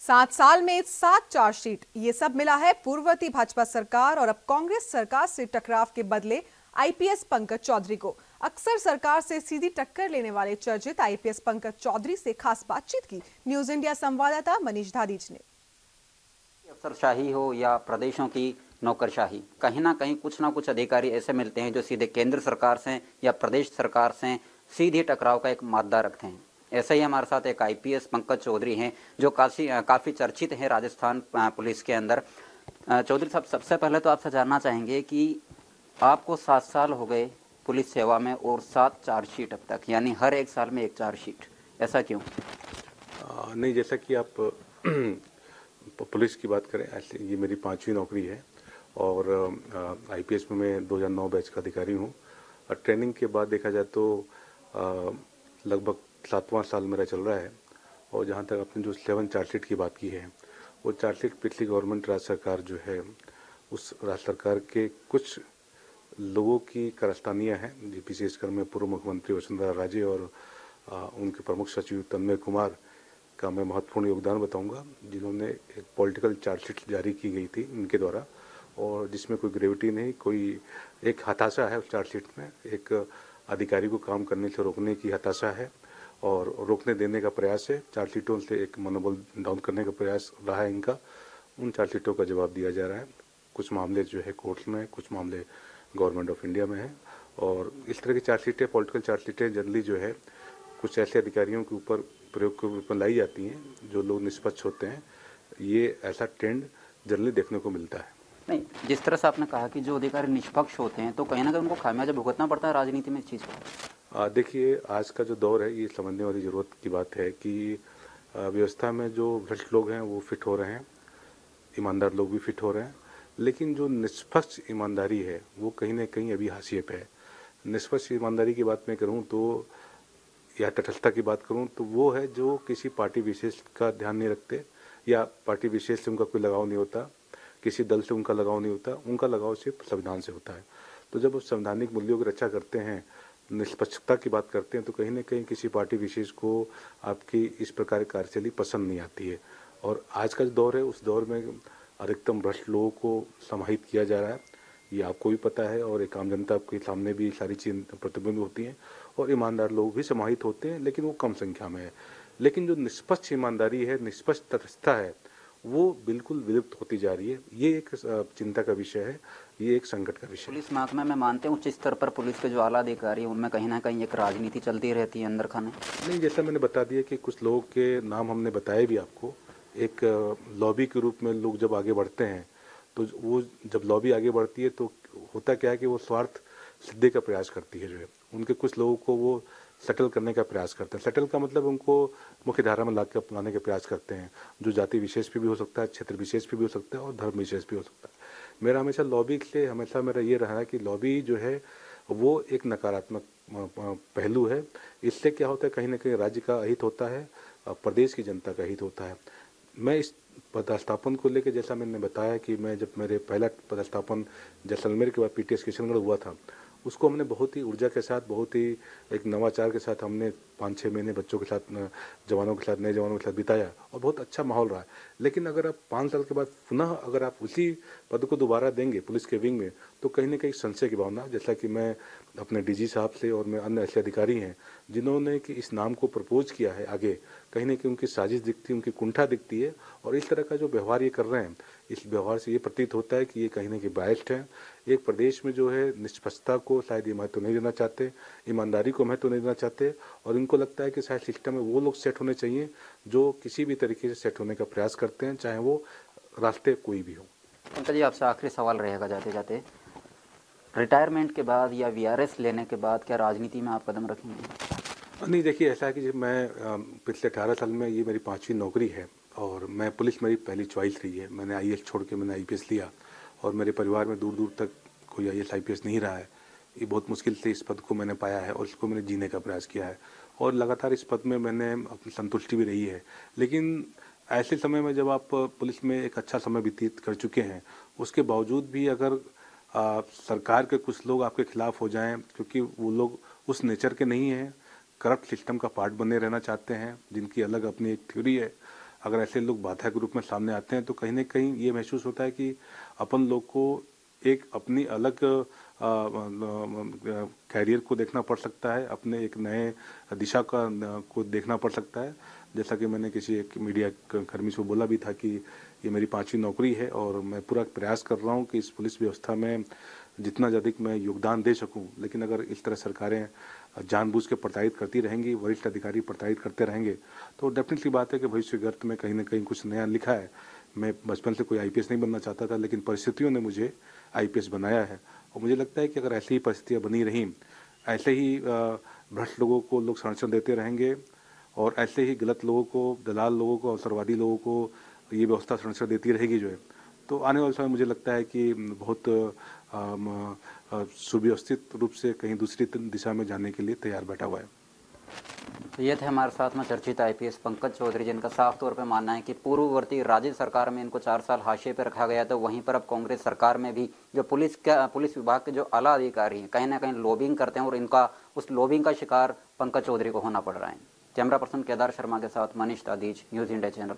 7 साल में 7 चार्जशीट, ये सब मिला है पूर्ववर्ती भाजपा सरकार और अब कांग्रेस सरकार से टकराव के बदले आईपीएस पंकज चौधरी को। अक्सर सरकार से सीधी टक्कर लेने वाले चर्चित आईपीएस पंकज चौधरी से खास बातचीत की न्यूज इंडिया संवाददाता मनीष धादीज ने। अफसरशाही हो या प्रदेशों की नौकरशाही, कहीं ना कुछ अधिकारी ऐसे मिलते हैं जो सीधे केंद्र सरकार से या प्रदेश सरकार से सीधे टकराव का एक मादा रखते हैं। ऐसे ही हमारे साथ एक आईपीएस पंकज चौधरी हैं जो काफ़ी चर्चित हैं राजस्थान पुलिस के अंदर। चौधरी साहब, सबसे पहले तो आपसे जानना चाहेंगे कि आपको 7 साल हो गए पुलिस सेवा में और 7 चार्जशीट अब तक, यानी हर एक साल में एक चार्जशीट, ऐसा क्यों? नहीं, जैसा कि आप पुलिस की बात करें, ऐसे ये मेरी 5वीं नौकरी है और आईपीएस में मैं 2009 बैच का अधिकारी हूँ। और ट्रेनिंग के बाद देखा जाए तो लगभग 7वां साल मेरा चल रहा है। और जहाँ तक आपने जो 7 चार्जशीट की बात की है, वो चार्जशीट पिछली गवर्नमेंट राज्य सरकार जो है, उस राज्य सरकार के कुछ लोगों की कारस्तानियाँ हैं, विशेषकर मैं पूर्व मुख्यमंत्री वसुंधरा राजे और उनके प्रमुख सचिव तन्मय कुमार का मैं महत्वपूर्ण योगदान बताऊंगा, जिन्होंने एक पॉलिटिकल चार्जशीट जारी की गई थी उनके द्वारा, और जिसमें कोई ग्रेविटी नहीं, कोई एक हताशा है उस चार्जशीट में, एक अधिकारी को काम करने से रोकने की हताशा है और रोकने देने का प्रयास है। चार्जशीटों से एक मनोबल डाउन करने का प्रयास रहा है इनका। उन चार्जशीटों का जवाब दिया जा रहा है। कुछ मामले जो है कोर्ट्स में, कुछ मामले गवर्नमेंट ऑफ इंडिया में है। और इस तरह की चार्जशीटें, पॉलिटिकल चार्जशीटें जनरली जो है कुछ ऐसे अधिकारियों के ऊपर प्रयोग के रूप में लाई जाती हैं जो लोग निष्पक्ष होते हैं। ये ऐसा ट्रेंड जनरली देखने को मिलता है। नहीं, जिस तरह से आपने कहा कि जो अधिकारी निष्पक्ष होते हैं तो कहीं ना कहीं उनको खामियाजा भुगतना पड़ता है राजनीति में इस चीज़ को। देखिए, आज का जो दौर है, ये समझने वाली ज़रूरत की बात है कि व्यवस्था में जो भ्रष्ट लोग हैं वो फिट हो रहे हैं, ईमानदार लोग भी फिट हो रहे हैं, लेकिन जो निष्पक्ष ईमानदारी है वो कहीं ना कहीं अभी हाशिए पे है। निष्पक्ष ईमानदारी की बात मैं करूँ तो, या तटस्थता की बात करूं तो, वो है जो किसी पार्टी विशेष का ध्यान नहीं रखते या पार्टी विशेष से उनका कोई लगाव नहीं होता, किसी दल से उनका लगाव नहीं होता, उनका लगाव सिर्फ संविधान से होता है। तो जब वो संवैधानिक मूल्यों की रक्षा करते हैं, निष्पक्षता की बात करते हैं, तो कहीं ना कहीं किसी पार्टी विशेष को आपकी इस प्रकार की कार्यशैली पसंद नहीं आती है। और आज का जो दौर है, उस दौर में अधिकतम भ्रष्ट लोगों को समाहित किया जा रहा है, ये आपको भी पता है, और एक आम जनता के सामने भी सारी चीज़ें प्रतिबिंब होती हैं। और ईमानदार लोग भी समाहित होते हैं, लेकिन वो कम संख्या में है। लेकिन जो निष्पक्ष ईमानदारी है, निष्पक्ष तटस्थता है, वो बिल्कुल विलुप्त होती जा रही है। ये एक चिंता का विषय है, ये एक संकट का विषय है। पुलिस महकमे में मानते हैं उच्च स्तर पर पुलिस के जो आला अधिकारी हैं उनमें कहीं ना कहीं एक राजनीति चलती रहती है अंदर खाने। नहीं, जैसा मैंने बता दिया कि कुछ लोगों के नाम हमने बताए भी आपको। एक लॉबी के रूप में लोग जब आगे बढ़ते हैं, तो वो जब लॉबी आगे बढ़ती है तो होता क्या है कि वो स्वार्थ सिद्धि का प्रयास करती है। जो है, उनके कुछ लोगों को वो सेटल करने का प्रयास करते हैं। सेटल का मतलब उनको मुख्य धारा में लाकर अपनाने का प्रयास करते हैं, जो जाति विशेष पे भी हो सकता है, क्षेत्र विशेष पे भी हो सकता है और धर्म विशेष भी हो सकता है। मेरा हमेशा लॉबी से हमेशा मेरा ये रहा है कि लॉबी जो है वो एक नकारात्मक पहलू है। इससे क्या होता है, कहीं ना कहीं राज्य का अहित होता है, प्रदेश की जनता का हित होता है। मैं इस पदस्थापन को लेकर, जैसा मैंने बताया कि मैं जब मेरे पहला पदस्थापन जैसलमेर के बाद पीटीएस किशनगढ़ हुआ था, उसको हमने बहुत ही ऊर्जा के साथ, बहुत ही एक नवाचार के साथ हमने 5-6 महीने बच्चों के साथ, जवानों के साथ, नए जवानों के साथ बिताया और बहुत अच्छा माहौल रहा। लेकिन अगर आप 5 साल के बाद पुनः अगर आप उसी पद को दोबारा देंगे पुलिस के विंग में, तो कहीं ना कहीं संशय की भावना, जैसा कि मैं अपने डीजी साहब से और मैं अन्य ऐसे अधिकारी हैं जिन्होंने कि इस नाम को प्रपोज किया है आगे, कहीं ना कहीं उनकी साजिश दिखती है, उनकी कुंठा दिखती है। और इस तरह का जो व्यवहार ये कर रहे हैं, इस व्यवहार से ये प्रतीत होता है कि ये कहीं ना कहीं बायस्ड है। एक प्रदेश में जो है निष्पक्षता को शायद ये महत्व नहीं देना चाहते, ईमानदारी को महत्व नहीं देना चाहते, और इनको लगता है कि शायद सिस्टम में वो लोग सेट होने चाहिए जो किसी भी तरीके से सेट होने का प्रयास करते हैं, चाहे वो रास्ते कोई भी हो। पंकज जी, आपसे आखिरी सवाल रहेगा जाते जाते, रिटायरमेंट के बाद या वीआरएस लेने के बाद क्या राजनीति में आप कदम रखेंगे? नहीं, देखिए, ऐसा है कि मैं पिछले 18 साल में, ये मेरी 5वीं नौकरी है और मैं पुलिस मेरी पहली चॉइस रही है। मैंने आईएएस छोड़ के मैंने आईपीएस लिया और मेरे परिवार में दूर दूर तक कोई आईएएस आईपीएस नहीं रहा है। ये बहुत मुश्किल से इस पद को मैंने पाया है और इसको मैंने जीने का प्रयास किया है और लगातार इस पद में मैंने अपनी संतुष्टि भी रही है। लेकिन ऐसे समय में जब आप पुलिस में एक अच्छा समय व्यतीत कर चुके हैं, उसके बावजूद भी अगर सरकार के कुछ लोग आपके खिलाफ हो जाएं, क्योंकि वो लोग उस नेचर के नहीं हैं, करप्ट सिस्टम का पार्ट बने रहना चाहते हैं, जिनकी अलग अपनी एक थ्योरी है, अगर ऐसे लोग बाधा के रूप में सामने आते हैं तो कहीं ना कहीं ये महसूस होता है कि अपन लोग को एक अपनी अलग कैरियर को देखना पड़ सकता है, अपने एक नए दिशा को देखना पड़ सकता है। जैसा कि मैंने किसी एक मीडिया कर्मी से बोला भी था कि ये मेरी 5वीं नौकरी है और मैं पूरा प्रयास कर रहा हूँ कि इस पुलिस व्यवस्था में जितना ज़्यादा मैं योगदान दे सकूं। लेकिन अगर इस तरह सरकारें जानबूझ के प्रताड़ित करती रहेंगी, वरिष्ठ अधिकारी प्रताड़ित करते रहेंगे, तो डेफिनेटली बात है कि भविष्य गर्त में कहीं ना कहीं कुछ नया लिखा है। मैं बचपन से कोई आईपीएस नहीं बनना चाहता था, लेकिन परिस्थितियों ने मुझे आईपीएस बनाया है। और मुझे लगता है कि अगर ऐसी ही परिस्थितियाँ बनी रहीं, ऐसे ही भ्रष्ट लोगों को लोग संरक्षण देते रहेंगे और ऐसे ही गलत लोगों को, दलाल लोगों को, अवसरवादी लोगों को ये व्यवस्था संरक्षण देती रहेगी जो है, तो आने वाले समय मुझे लगता है कि बहुत सुव्यवस्थित रूप से कहीं दूसरी दिशा में जाने के लिए तैयार बैठा हुआ है। तो ये थे हमारे साथ में चर्चित आईपीएस पंकज चौधरी, जिनका साफ तौर पे मानना है कि पूर्ववर्ती राज्य सरकार में इनको 4 साल हाशिए पे रखा गया, तो वहीं पर अब कांग्रेस सरकार में भी जो पुलिस विभाग के जो आला अधिकारी हैं कहीं ना कहीं लॉबिंग करते हैं और इनका उस लॉबिंग का शिकार पंकज चौधरी को होना पड़ रहा है। कैमरा पर्सन केदार शर्मा के साथ मनीष तादीज, न्यूज़ इंडिया चैनल।